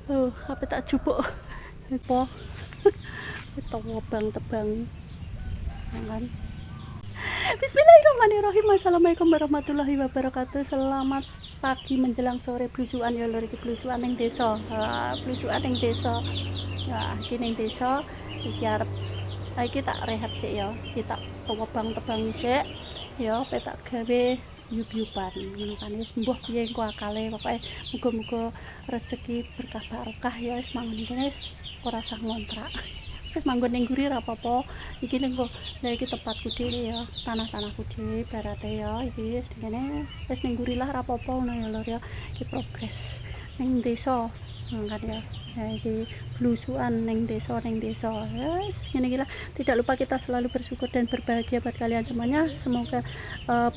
Apa tak jupuk. Apa? Tawa tebang kan. Bismillahirrahmanirrahim. Assalamualaikum warahmatullahi wabarakatuh. Selamat pagi menjelang sore blusukan ya lho iki blusukan ning desa. Blusukan ning desa. Nah, iki ning desa iki arep iki tak rehab sik ya. Iki tak tebang sik ya, petak gawe yub-yuban ngono kan wis mbuh piye engko akale pokoke muga-muga rezeki berkah barokah ya wis mangan iki wis ora usah ngontrak. Manggon ning guri ra apa-apa. Iki ning kok lha iki tempatku dhewe ya, tanah-tanahku dhewe barate ya. Iki wis dene wis ning guri lah ra apa-apa ngono ya lho ya. Iki progres ning desa kan ya. Ya iki blusukan ning desa Yes, ngene iki lah. Tidak lupa kita selalu bersyukur dan berbahagia buat kalian semuanya. Semoga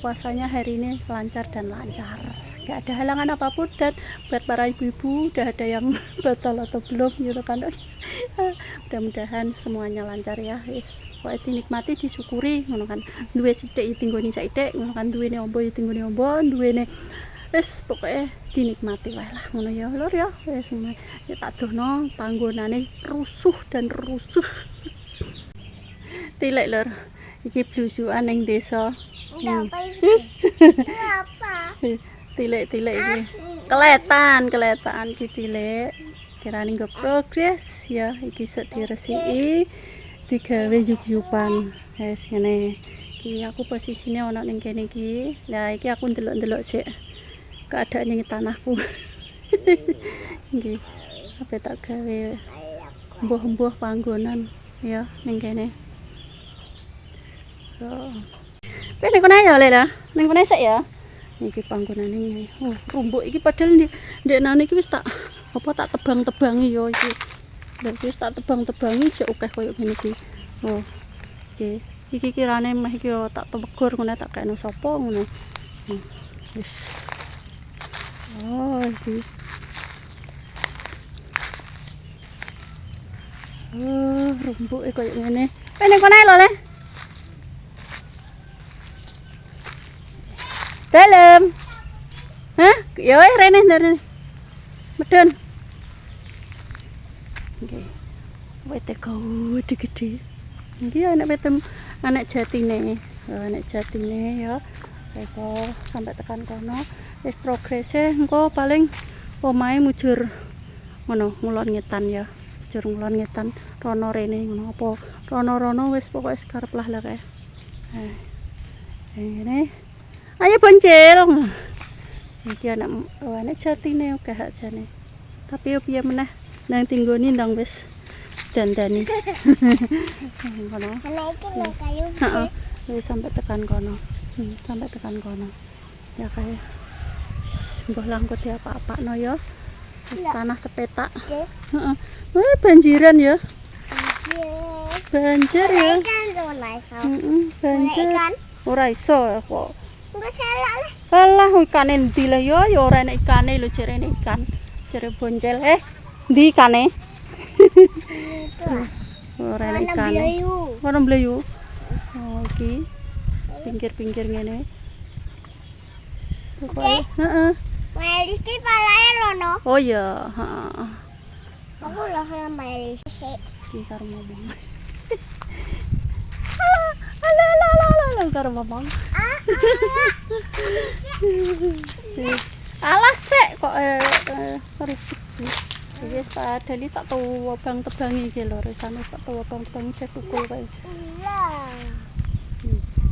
puasanya hari ini lancar dan lancar. Gak ada halangan apapun dan buat para ibu-ibu udah ada yang batal atau belum gitu kan. Mudah-mudahan semuanya lancar ya wis pokoke dinikmati disyukuri ngono kan duwe sithik tinggoni sithik ngono kan duwene ombo ya tinggoni ombo duwene wis pokoke dinikmati wae lah ngono ya lur ya wis ya tak dono panggonane rusuh tilek lur iki blusukan ning desa wis apa tilek iki keletan iki tilek kirane nggo progres ya iki sek diresiki digawe yub-yuban wis ngene iki aku posisine ana ning kene iki lah iki aku ndelok-ndelok sik keadaan ning tanahku nggih apa tak gawe mbuh-mbuh panggonan ya ning kene kene kono ya Lela ning kono sik ya iki panggonane rumbuk iki padahal ndekne iki wis tak tak tebang-tebangi ya iki. Lah wis tak tebang-tebangi jek akeh koyo ngene iki. Oke. Iki kirane meh iki tak tegur ngono tak kene sapa ngono. Wis. Iki. Rumbuke koyo ngene. Ning kono ae lho, Le. Dalem. Hah? Ya wis rene ndene. Medun. Nggih. Wete gede-gede. Iki anak jatine. Anak jatine ya. Eko sampai tekan kono. Wis progrese engko paling omahe mujur ngono ngulon ngetan ya. Mujur ngulon ngetan rono rene ngono apa. Rono-rono wis pokoke sekarep lah kae. Ngene. Ayo boncel. Iki anak jatine akeh ajane. Tapi yo piye meneh nang tinggoni ndang wis dandani. Ngono. Ana iki lho kayu. Heeh. Wis sampai tekan kono. Sampai tekan kono. Ya kae. Mbah langkut ya apa-apakno ya. Wis tanah sepetak. Heeh. Wah, banjiran ya. Banjir ya. Banjir. Ora iso kok. Enggak salah le. Alah ikane ndi le ya ora enek ikane lho jerene ikan. Jere boncel ndi ikane? Ora enek ikane. Ora mbleyu. Oh iki pinggir-pinggir ngene. Oke. Heeh. Melis ki palae rono. Oh iya, heeh. Aku lah melis sik. Iki karo ngomong. Alah karo ngomong. Alah sik kok harus iki. Wis padahal tak tuwa bang-tebangi iki lho, resane tak tuwa bang-tebangi cek tukul kae.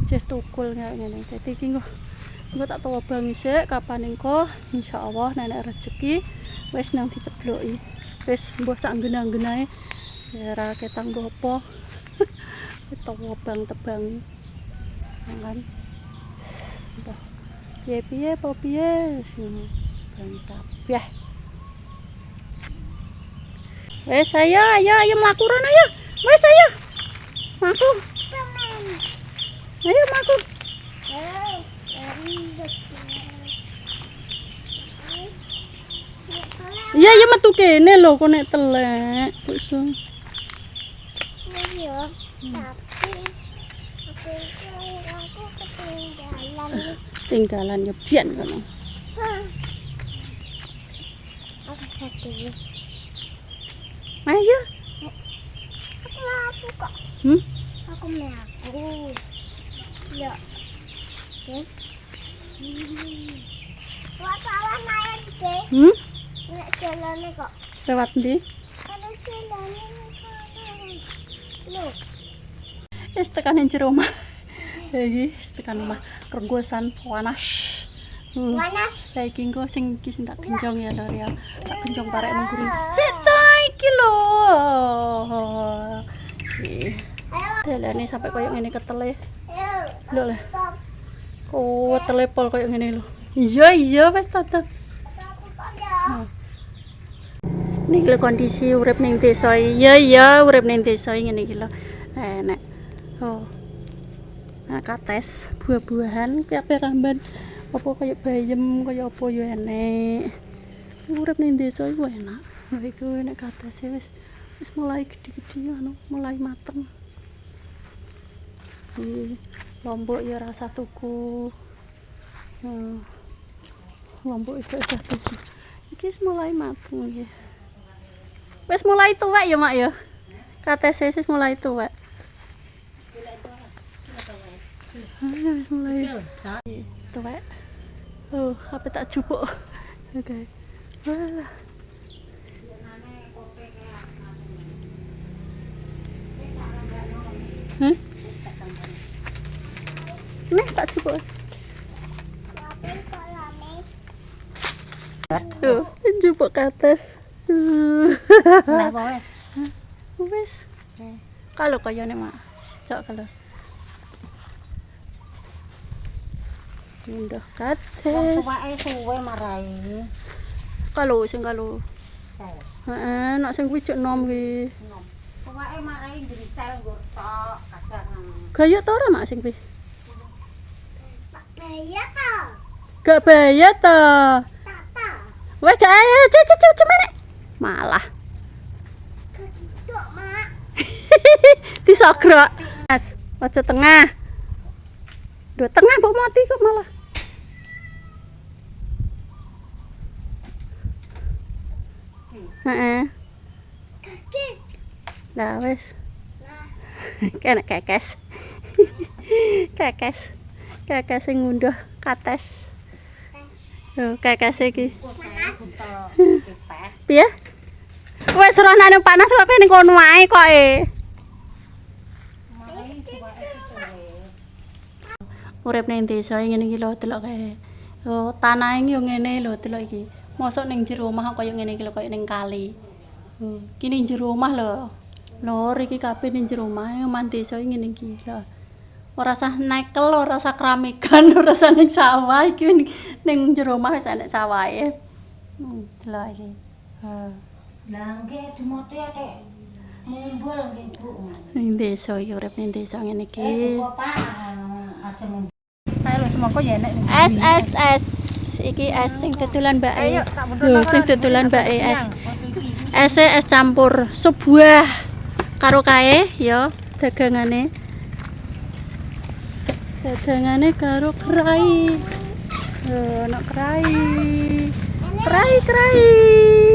Cek tukul ngene. Dadi iki engko tak tuwa bang sik kapan engko insyaallah nek rezeki wis nang dicebloki. Wis mbuh sak genah-genahe ora ketang nggo apa. Tuwa bang-tebangi. Kan. Piye-piye apa piye ngono. Mantap. Yah. Wes ayo mlaku rono ya. Wes ayo. Mlaku. Ayo mlaku. Iya ya metu kene lho kok nek telek. Wis. Iya. Tapi aku ketinggalan. Tinggalan ya biyen kono. Aku sedih. Ayo. Aku kok. Aku aku. Ya. Oke. Salah naik deh. Nek jalane kok. Lewat ndi? Kalau jalane loh. Wis tekan ning jero omah. Iki tekan omah regosan panas. Panas. Saiki engko sing iki sing tak genjong ya lho ya. Tak genjong barek mengguri. Seta iki lho. Dalane sampai koyo ngene ketele. Lho lah. Oh, telepol koyo ngene lho. Iya wis tatap. Niki lho kondisi urip ning desa. Iya urip ning desa ngene iki lho. Enak. Oh. Nah, kates buah-buahan kabeh ramban. Apa kaya bayem kaya apa ya enek. Urip ning desa iku enak. Lha iku enek kates wis mulai gede-gede anu, mulai mateng. Lombok ya rasa tuku. Lombok itu rasa tuku. Iki wis mulai mateng ya. Wis mulai tuwek ya, Mak ya. Katese wis mulai tuwek. Wis mulai tuwek. Oh, apa tak jupuk. Oke. Wah. Hah? Nih tak jupuk. Tuh, jupuk ke atas. Kenapa Wes. Kalau kayane mak, cok kalau. Mundah kates. Suwake suwe marai. Kalau sing kalau. Heeh, nek sing kuwi cek nom kuwi. Suwake marai ndrisel nggo tok kadang. Gaya to ora mak sing kuwi? Tak bayar to. Gak bayar to. Tata. Wes gak ayo cek mana? Malah. Kegituk, Mak. Disogrok. Mas, ojo tengah. Dua tengah mbok mati kok malah. Heeh. Kaki. Lah wis. Nah, Kena kekes. Kekes. Kekes sing ngunduh kates. Yo kekes iki. Piye? Wis rono nang panas kok ning kono wae kok Urip ning desa ngene iki lho delok kae. Oh, tanah iki yo ngene lho delok iki. Mosok ning jero omah kaya ngene iki lho kaya ning kali. Iki ning jero omah lho. Lor iki kabeh ning jero omah, omah desa ngene iki lho. Ora usah nekel, ora usah kramikan, ora usah ning sawah iki ning jero omah wis enek sawahe. Delok iki. lah nggih dimote atik mumbul nggih, Bu. Ning desa iki urip ning desa ngene iki. Kok Pak aja ngombe. Kae lho semoko ya enek. Es. Iki es sing dodolan Mbak E. Lho sing dodolan Mbak E es. Es campur sebuah karo kae ya dagangane. Dagangane karo kerai. Lho, ana kerai. Kerai.